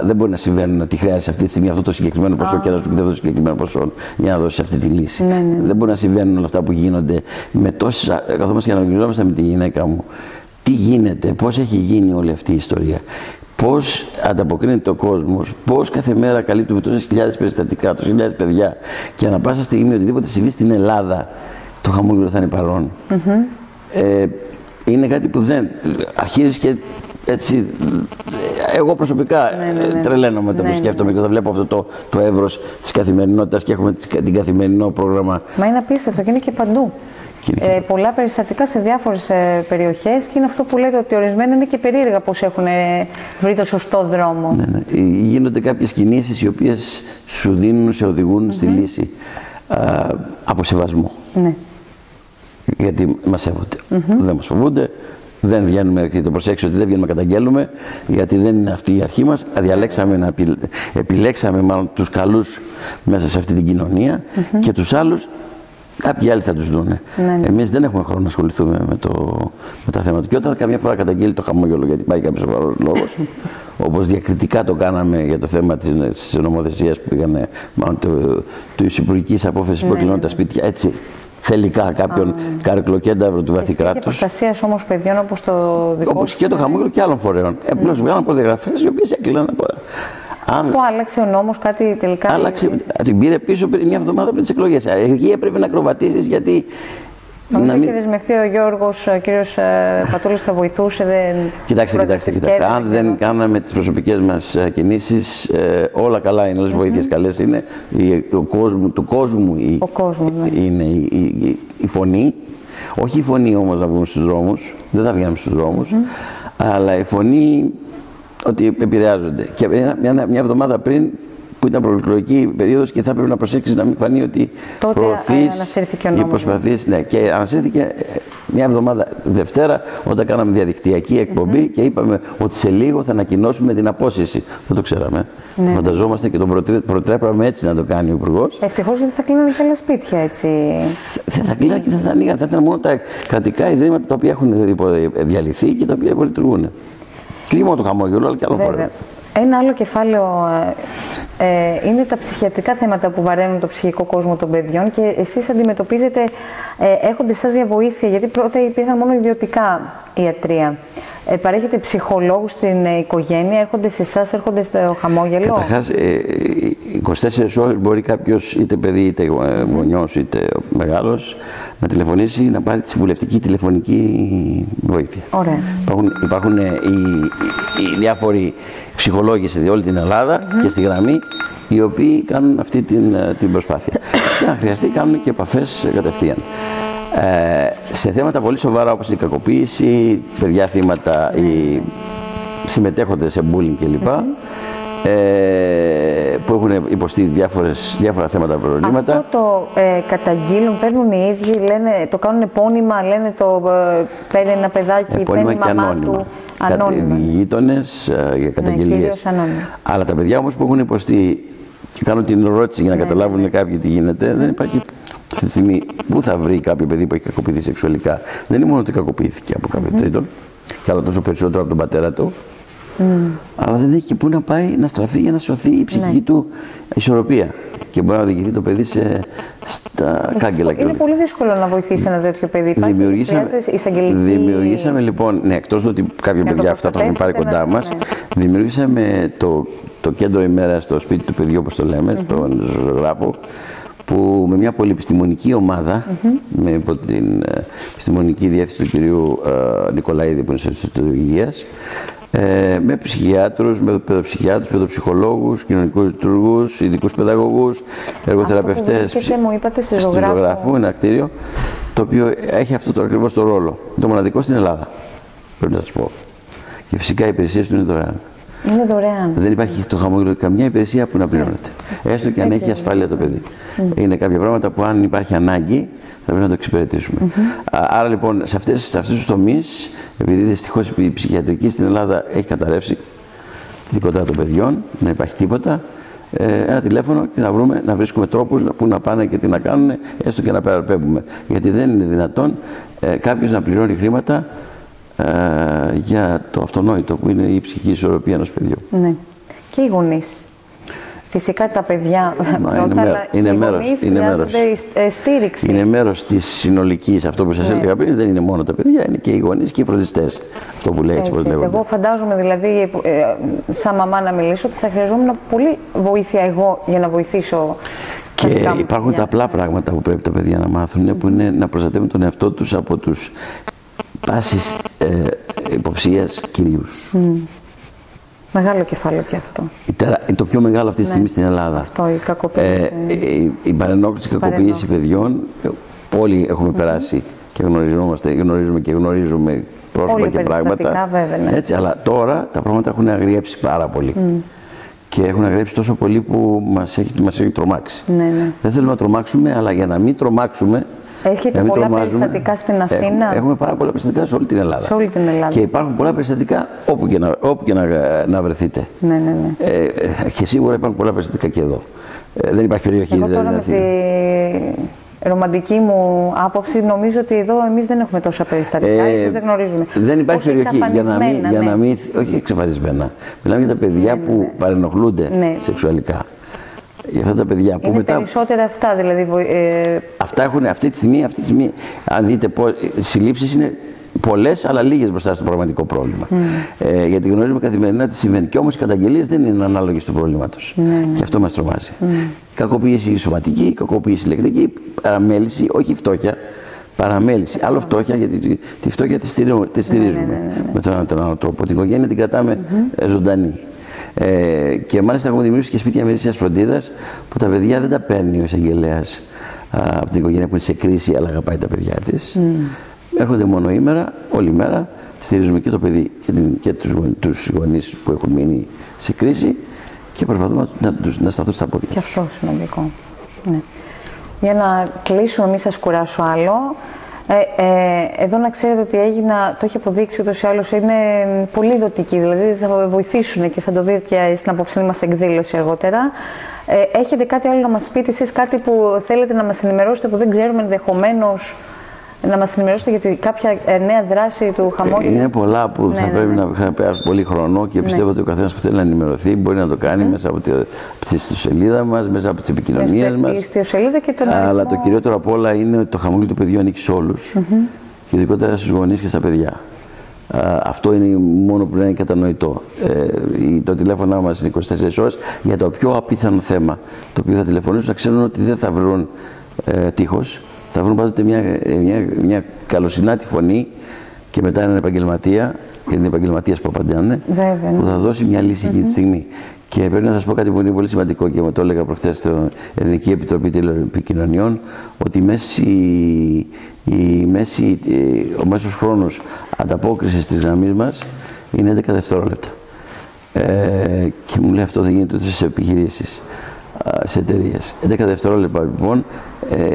Δεν μπορεί να συμβαίνουν ότι χρειάζεσαι αυτή τη στιγμή αυτό το συγκεκριμένο ποσό και να σου κοιτάξει το συγκεκριμένο ποσό για να δώσεις αυτή τη λύση. Δεν μπορεί να συμβαίνουν όλα αυτά που γίνονται με τόσα. Καθόμαστε και αναλογιζόμαστε με τη γυναίκα μου. Τι γίνεται, πώς έχει γίνει όλη αυτή η ιστορία. Πώς ανταποκρίνεται ο κόσμος, πώς κάθε μέρα καλύπτουμε τόσες χιλιάδες περιστατικά, τόσες χιλιάδες παιδιά και ανά πάσα στιγμή οτιδήποτε συμβεί στην Ελλάδα, το χαμόγελο θα είναι παρόν. Είναι κάτι που δεν αρχίζεις και έτσι. Εγώ προσωπικά τρελαίνομαι όταν το σκέφτομαι και όταν βλέπω αυτό το εύρος της καθημερινότητας και έχουμε την καθημερινό πρόγραμμα. Μα είναι απίστευτο και είναι και παντού. Πολλά περιστατικά σε διάφορες περιοχές και είναι αυτό που λέτε ότι ορισμένα είναι και περίεργα πώς έχουν βρει το σωστό δρόμο. Γίνονται κάποιες κινήσεις οι οποίες σου δίνουν, σε οδηγούν στη λύση από σεβασμό. Γιατί μας σέβονται. Δεν μας φοβούνται. Δεν βγαίνουμε, το προσέξτε ότι δεν βγαίνουμε να καταγγέλουμε, γιατί δεν είναι αυτή η αρχή μας. Επιλέξαμε μάλλον τους καλούς μέσα σε αυτή την κοινωνία και τους άλλους κάποιοι άλλοι θα τους δούνε. Εμείς δεν έχουμε χρόνο να ασχοληθούμε με τα θέματα. Και όταν καμιά φορά καταγγέλει το χαμόγελο γιατί πάει κάποιος σοβαρός λόγος, όπως διακριτικά το κάναμε για το θέμα της νομοθεσίας που πήγανε, μάλλον της υπουργικής απόφασης που εκλυνώνουν τα σπίτια, έτσι. Θελικά κάποιον καρκλοκένταυρο του βαθύ κράτους. Και προστασίας όμως παιδιών όπως το δικό. Όπως και το χαμόγελο και άλλων φορέων. Απλώς βγάλαν προδιαγραφές οι οποίες έκλειναν από. Αυτό άλλαξε ο νόμος, κάτι τελικά. Άλλαξε, την πήρε πίσω πριν μια εβδομάδα πριν τις εκλογές. Εκεί έπρεπε να ακροβατήσεις γιατί. Νομίζω είχε δεσμευτεί ο Γιώργος, ο κύριος Πατούλης θα βοηθούσε. Κοιτάξτε. Αν δεν κάναμε τις προσωπικές μας κινήσεις, όλα καλά είναι, όλες οι βοήθειες καλές είναι. Του κόσμου είναι η φωνή. Όχι η φωνή όμως να βγούμε στους δρόμους, δεν θα βγαίνουμε στους δρόμους, αλλά η φωνή ότι επηρεάζονται. Και μια εβδομάδα πριν, που ήταν προεκλογική περίοδος και θα έπρεπε να προσέξεις να μην φανεί ότι προωθείς ή προσπαθείς. Ναι, και ανασύρθηκε μια εβδομάδα Δευτέρα όταν κάναμε διαδικτυακή εκπομπή και είπαμε ότι σε λίγο θα ανακοινώσουμε την απόσυρση. Δεν το ξέραμε. Το φανταζόμαστε και τον προτρέπαμε έτσι να το κάνει ο Υπουργός. Ευτυχώς, γιατί θα κλείνανε και άλλα σπίτια έτσι. Θα κλείνανε και θα ανοίγαν. Θα ήταν μόνο τα κρατικά ιδρύματα τα οποία έχουν διαλυθεί και τα οποία λειτουργούν. Και μόνο το χαμόγελο, αλλά και άλλο φορέα. Ένα άλλο κεφάλαιο είναι τα ψυχιατρικά θέματα που βαραίνουν το ψυχικό κόσμο των παιδιών και εσείς αντιμετωπίζετε, έρχονται εσάς για βοήθεια, γιατί πρώτα υπήρχαν μόνο ιδιωτικά ιατρεία. Παρέχετε ψυχολόγους στην οικογένεια, έρχονται σε εσάς, έρχονται στο χαμόγελο. Καταρχάς, 24 ώρες μπορεί κάποιος, είτε παιδί, είτε γονιός, είτε μεγάλος, να τηλεφωνήσει, να πάρει τη συμβουλευτική τηλεφωνική βοήθεια. Ωραία. Υπάρχουν οι διάφοροι ψυχολόγοι σε όλη την Ελλάδα και στη γραμμή, οι οποίοι κάνουν αυτή την προσπάθεια. Και αν χρειαστεί κάνουν και επαφές κατευθείαν. Σε θέματα πολύ σοβαρά όπως η κακοποίηση, παιδιά θύματα ή συμμετέχονται σε bullying κλπ. Που έχουν υποστεί διάφορα θέματα, προβλήματα. Αυτό το καταγγείλουν, παίρνουν οι ίδιοι, λένε, το κάνουν επώνυμα, λένε παίρνει ένα παιδάκι, παίρνει η μαμά του. Ανώνυμα. Οι γείτονες για καταγγελίες. Αλλά τα παιδιά όμως που έχουν υποστεί και κάνουν την ερώτηση για να καταλάβουν κάποιοι τι γίνεται, δεν υπάρχει αυτή τη στιγμή πού θα βρει κάποιο παιδί που έχει κακοποιηθεί σεξουαλικά. Δεν είναι μόνο ότι κακοποιήθηκε από κάποιον τρίτον, και άλλο τόσο περισσότερο από τον πατέρα του, αλλά δεν έχει και πού να πάει να στραφεί για να σωθεί η ψυχική του ισορροπία. Και μπορεί να οδηγηθεί το παιδί στα κάγκελα και όλα. Είναι πολύ δύσκολο να βοηθήσει ένα τέτοιο παιδί. Δημιουργήσαμε λοιπόν, εκτός ότι κάποια παιδιά αυτά το έχουν πάρει κοντά μας, δημιουργήσαμε το κέντρο ημέρα στο σπίτι του παιδιού, όπως το λέμε, στον ζωγράφο, που με μια πολυεπιστημονική ομάδα, υπό την επιστημονική διεύθυνση του κυρίου Νικολαίδη, που είναι στο Ινστιτούτο Υγείας, με ψυχιάτρους, με παιδοψυχιάτρους, παιδοψυχολόγους, κοινωνικούς λειτουργούς, ειδικούς παιδαγωγούς, εργοθεραπευτές. Μου είπατε σε ζωγράφου, ένα κτίριο, το οποίο έχει αυτό ακριβώς το ρόλο. Το μοναδικό στην Ελλάδα, πρέπει να σας πω. Και φυσικά οι υπηρεσίες του είναι δωρεάν. Είναι δωρεάν. Δεν υπάρχει το χαμόγελο καμιά υπηρεσία που να πληρώνεται. Έστω και αν έχει ασφάλεια το παιδί. Είναι κάποια πράγματα που αν υπάρχει ανάγκη θα πρέπει να το εξυπηρετήσουμε. Άρα λοιπόν σε αυτούς τους τομείς, επειδή δυστυχώς η ψυχιατρική στην Ελλάδα έχει καταρρεύσει, ειδικότερα των παιδιών, δεν υπάρχει τίποτα, ένα τηλέφωνο και να βρίσκουμε τρόπους που να πάνε και τι να κάνουν, έστω και να παραπέμπουμε. Γιατί δεν είναι δυνατόν κάποιος να πληρώνει χρήματα για το αυτονόητο που είναι η ψυχική ισορροπία ενός παιδιού. Ναι. Και οι γονείς. Φυσικά τα παιδιά στήριξη. Είναι μέρος της συνολικής, αυτό που σας έλεγα πριν, δεν είναι μόνο τα παιδιά, είναι και οι γονείς και οι φροντιστές. Αυτό που λέει έτσι πώς λέγονται. Εγώ φαντάζομαι δηλαδή, σαν μαμά να μιλήσω, ότι θα χρειαζόμουν πολύ βοήθεια εγώ για να βοηθήσω. Και υπάρχουν τα απλά πράγματα που πρέπει τα παιδιά να μάθουν, που είναι να προστατεύουν τον εαυτό τους από τους πάσης υποψίας κυρίους. Μεγάλο κεφάλαιο και αυτό. Το πιο μεγάλο αυτή τη στιγμή στην Ελλάδα. Αυτό, η κακοποίηση. Η παρενόχληση και κακοποίηση παιδιών. Όλοι έχουμε περάσει και γνωρίζουμε πρόσωπα και πράγματα. Βέβαια, ναι. Έτσι, αλλά τώρα τα πράγματα έχουν αγριέψει πάρα πολύ. Και έχουν αγριέψει τόσο πολύ που μας έχει τρομάξει. Ναι. Δεν θέλουμε να τρομάξουμε, αλλά για να μην τρομάξουμε. Έχετε πολλά περιστατικά στην Αθήνα. Έχουμε πάρα πολλά περιστατικά σε όλη την Ελλάδα. Σε όλη την Ελλάδα. Και υπάρχουν πολλά περιστατικά όπου και να βρεθείτε. Ναι. Και σίγουρα υπάρχουν πολλά περιστατικά και εδώ. Δεν υπάρχει περιοχή. Εγώ τώρα με τη ρομαντική μου άποψη νομίζω ότι εδώ εμείς δεν έχουμε τόσα περιστατικά. Ίσως δεν γνωρίζουμε. Δεν υπάρχει περιοχή για να μην. Όχι εξαφανισμένα. Μιλάμε για τα παιδιά που παρενοχλούνται σεξουαλικά. Για αυτά τα παιδιά που είναι μετά. Περισσότερα αυτά δηλαδή. Αυτά έχουν αυτή τη στιγμή, αν δείτε, συλλήψεις είναι πολλές, αλλά λίγες μπροστά στο πραγματικό πρόβλημα. Γιατί γνωρίζουμε καθημερινά τι συμβαίνει. Και όμως οι καταγγελίες δεν είναι ανάλογες του προβλήματος. Και αυτό μας τρομάζει. Κακοποίηση σωματική, κακοποίηση ηλεκτρική, παραμέληση, όχι φτώχεια. Παραμέληση. Άλλο φτώχεια, γιατί τη φτώχεια τη στηρίζουμε με τον άλλο τρόπο. Την οικογένεια την κρατάμε ζωντανή. Και μάλιστα έχουμε δημιουργήσει και σπίτια μερίσιας φροντίδας που τα παιδιά δεν τα παίρνει ο εισαγγελέας από την οικογένεια που είναι σε κρίση, αλλά αγαπάει τα παιδιά της. Έρχονται μόνο ήμερα, όλη μέρα, στηρίζουμε και το παιδί και τους γονείς που έχουν μείνει σε κρίση και προσπαθούμε να σταθούν στα πόδια. Και αυτό σημαντικό. Ναι. Για να κλείσουμε, μην σας κουράσω άλλο. Εδώ να ξέρετε ότι το έχει αποδείξει ούτως ή άλλως, είναι πολύ δοτική, δηλαδή θα βοηθήσουν και θα το δείτε και στην απόψινή μας εκδήλωση αργότερα. Έχετε κάτι άλλο να μας πείτε εσείς, κάτι που θέλετε να μας ενημερώσετε που δεν ξέρουμε ενδεχομένως, να μας ενημερώσετε για κάποια νέα δράση του χαμόγελου? Είναι πολλά που θα πρέπει να περάσουν πολύ χρόνο και πιστεύω ότι ο καθένας που θέλει να ενημερωθεί μπορεί να το κάνει μέσα από τη σελίδα μας, μέσα από τις επικοινωνίες μας. Αλλά το κυριότερο απ' όλα είναι ότι το χαμόγελο του παιδιού ανήκει σε όλους και ειδικότερα στους γονείς και στα παιδιά. Αυτό είναι μόνο που είναι κατανοητό. Το τηλέφωνο μας είναι 24 ώρες για το πιο απίθανο θέμα το οποίο θα τηλεφωνήσουν, να ξέρουν ότι δεν θα βρουν τείχος. Θα βρουν πάντοτε μια καλοσυνάτη φωνή και μετά έναν επαγγελματία, γιατί είναι επαγγελματίας που απαντάνε, που θα δώσει μια λύση εκείνη τη στιγμή. Και πρέπει να σας πω κάτι που είναι πολύ σημαντικό και μου το έλεγα προχτές στην Εθνική Επιτροπή Τηλεπικοινωνιών, ότι ο μέσος χρόνος ανταπόκρισης της γραμμής μας είναι 11 δευτερόλεπτα. Και μου λέει αυτό δεν γίνεται ούτε σε επιχειρήσεις, σε εταιρείες. 11 δευτερόλεπτα λοιπόν,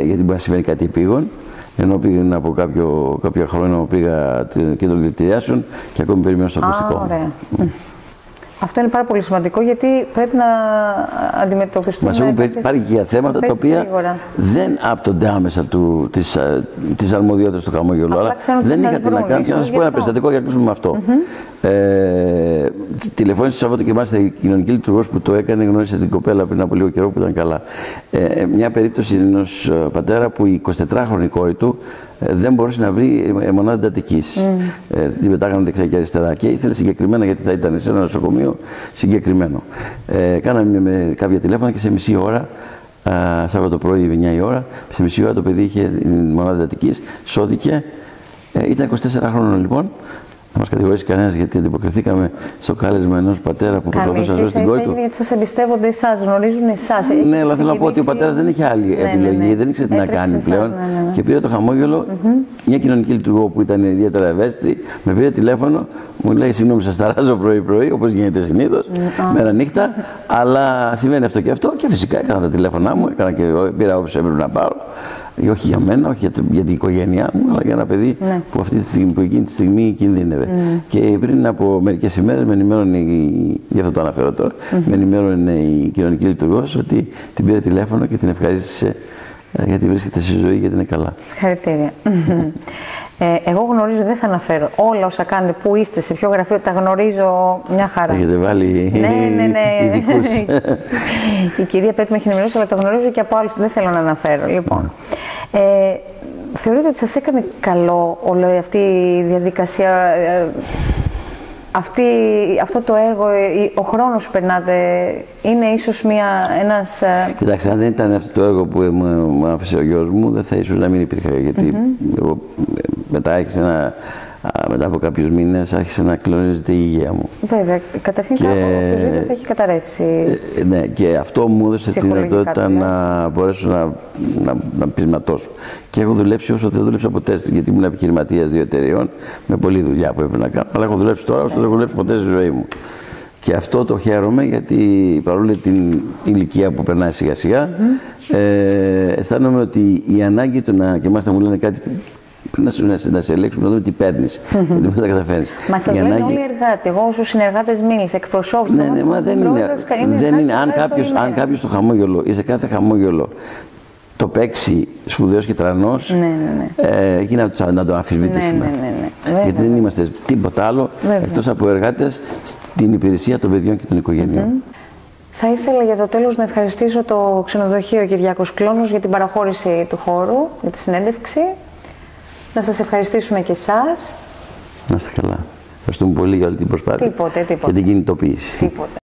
γιατί μπορεί να συμβαίνει κάτι επίγον, ενώ πήγαινα από κάποια χρόνια πήγα το κέντρο δηλητηριάσεων και ακόμη περιμένω στο ακουστικό. Ωραία. Αυτό είναι πάρα πολύ σημαντικό γιατί πρέπει να αντιμετωπιστούμε. Μας έχουν πάρει και για θέματα τα οποία δεν άπτονται άμεσα της αρμοδιότητας του χαμόγελου, αλλά δεν είχα τι να κάνω. Και να σας πω ένα περιστατικό για να κλείσουμε με αυτό. Τηλεφώνησε το Σαββάτο και μάλιστα η κοινωνική λειτουργός που το έκανε γνώρισε την κοπέλα πριν από λίγο καιρό που ήταν καλά. Μια περίπτωση ενός πατέρα που η 24χρονη κόρη του δεν μπορούσε να βρει μονάδα εντατικής. Την πετάγανε δεξιά και αριστερά και ήθελε συγκεκριμένα, γιατί θα ήταν σε ένα νοσοκομείο συγκεκριμένο. Κάναμε με κάποια τηλέφωνα και σε μισή ώρα, Σάββατο πρωί 9 η ώρα, σε μισή ώρα το παιδί είχε μονάδα εντατικής, σώθηκε. Ήταν 24χρονο λοιπόν. να μας κατηγορήσει κανένας, γιατί αντιποκριθήκαμε στο κάλεσμα ενός πατέρα που προσπαθούσε να σώσει την κόρη του. Γιατί σας εμπιστεύονται εσάς, γνωρίζουν εσάς. Ναι, αλλά θέλω να πω ότι ο πατέρας δεν είχε άλλη επιλογή, δεν ήξερε τι να κάνει πλέον. Και πήρε το χαμόγελο, μια κοινωνική λειτουργό που ήταν ιδιαίτερα ευαίσθητη, με πήρε τηλέφωνο, μου λέει: συγγνώμη, σας ταράζω πρωί-πρωί, όπως γίνεται συνήθως, μέρα νύχτα, αλλά συμβαίνει αυτό και αυτό. Και φυσικά έκανα τα τηλέφωνά μου, πήρα όπως έπρεπε να πάρω. Όχι για μένα, όχι για την οικογένειά μου, αλλά για ένα παιδί που εκείνη τη στιγμή κινδύνευε. Και πριν από μερικές ημέρες με ενημέρωνε, γι' αυτό το αναφέρω τώρα, με ενημέρωνε η κοινωνική λειτουργός ότι την πήρε τηλέφωνο και την ευχαρίστησε γιατί βρίσκεται στη ζωή, γιατί είναι καλά. Συγχαρητήρια. Εγώ γνωρίζω, δεν θα αναφέρω όλα όσα κάνετε, που είστε, σε ποιο γραφείο, τα γνωρίζω μια χαρά. Έχετε βάλει ειδικούς. Η κυρία πρέπει να έχει ενημερώσει, αλλά το γνωρίζω και από άλλους, δεν θέλω να αναφέρω. Λοιπόν, θεωρείτε ότι σας έκανε καλό όλη αυτή η διαδικασία, αυτό το έργο, ο χρόνος που περνάτε, είναι ίσως ένας... Κοιτάξτε, αν δεν ήταν αυτό το έργο που μου άφησε ο γιος μου, δεν θα ίσως να μην υπήρχε, γιατί εγώ μετά από κάποιους μήνες άρχισε να κλονίζεται η υγεία μου. Βέβαια, καταρχήν οπωσδήποτε θα έχει καταρρεύσει. Ναι, και αυτό μου έδωσε τη δυνατότητα να μπορέσω να πεισματώσω. Και έχω δουλέψει όσο δεν δούλεψα ποτέ, γιατί ήμουν επιχειρηματίας 2 εταιρεών, με πολλή δουλειά που έπρεπε να κάνω, αλλά έχω δουλέψει τώρα όσο δεν έχω δουλέψει ποτέ στη ζωή μου. Και αυτό το χαίρομαι, γιατί παρόλο την ηλικία που περνάει σιγά σιγά, αισθάνομαι ότι η ανάγκη του και μάλιστα μου λένε κάτι. Πρέπει να σε ελέγξουμε, να δούμε τι παίρνεις, γιατί δεν τα καταφέρεις. Μα σας λένε όλοι οι εργάτες, εγώ όσους συνεργάτες μίλησα, εκπροσώπους. Ναι, μα δεν είναι. Αν κάποιος το χαμόγελο ή σε κάθε χαμόγελο το παίξει σπουδαίος και τρανός, εκεί να το αμφισβητήσουμε. Γιατί δεν είμαστε τίποτα άλλο εκτός από εργάτες στην υπηρεσία των παιδιών και των οικογενειών. Θα ήθελα για το τέλος να ευχαριστήσω το ξενοδοχείο Κυριάκος Κλόνος για την παραχώρηση του χώρου, για τη συνέντευξη. Να σας ευχαριστήσουμε και εσάς. Να είστε καλά. Ευχαριστούμε πολύ για όλη την προσπάθεια και την κινητοποίηση.